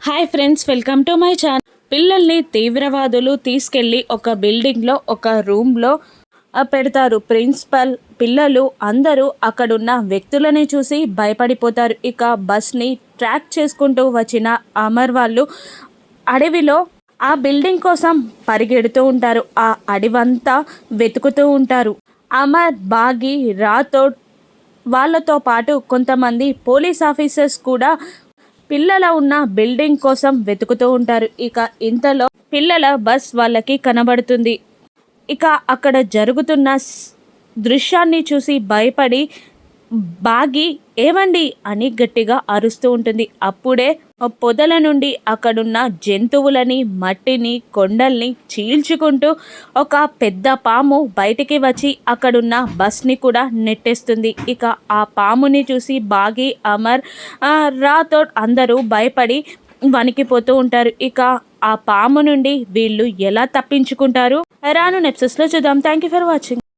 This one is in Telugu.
Hi friends, welcome to my channel. పిల్లల్ని తీవ్రవాదులు తీసుకెళ్ళి ఒక బిల్డింగ్లో ఒక రూమ్లో పెడతారు. ప్రిన్సిపల్, పిల్లలు అందరూ అక్కడున్న వ్యక్తులని చూసి భయపడిపోతారు. ఇక బస్ని ట్రాక్ చేసుకుంటూ వచ్చిన అమర్ వాళ్ళు అడవిలో ఆ బిల్డింగ్ కోసం పరిగెడుతూ ఉంటారు. ఆ అడవంతా వెతుకుతూ ఉంటారు. అమర్, బాగి, రాథోడ్ వాళ్ళతో పాటు కొంతమంది పోలీస్ ఆఫీసర్స్ కూడా పిల్లల ఉన్న బిల్డింగ్ కోసం వెతుకుతూ ఉంటారు. ఇక ఇంతలో పిల్లల బస్ వాళ్ళకి కనబడుతుంది. ఇక అక్కడ జరుగుతున్న దృశ్యాన్ని చూసి భయపడి బాగి ఏమండి అని గట్టిగా అరుస్తూ ఉంటుంది. అప్పుడే పొదల నుండి అక్కడున్న జంతువులని, మట్టిని, కొండల్ని చీల్చుకుంటూ ఒక పెద్ద పాము బయటికి వచ్చి అక్కడున్న బస్ని కూడా నెట్టేస్తుంది. ఇక ఆ పాముని చూసి బాగి, అమర్, రాథోడ్ అందరూ భయపడి వణికిపోతూ ఉంటారు. ఇక ఆ పాము నుండి వీళ్ళు ఎలా తప్పించుకుంటారు రాను నెప్సెస్లో చూద్దాం. Thank you for watching.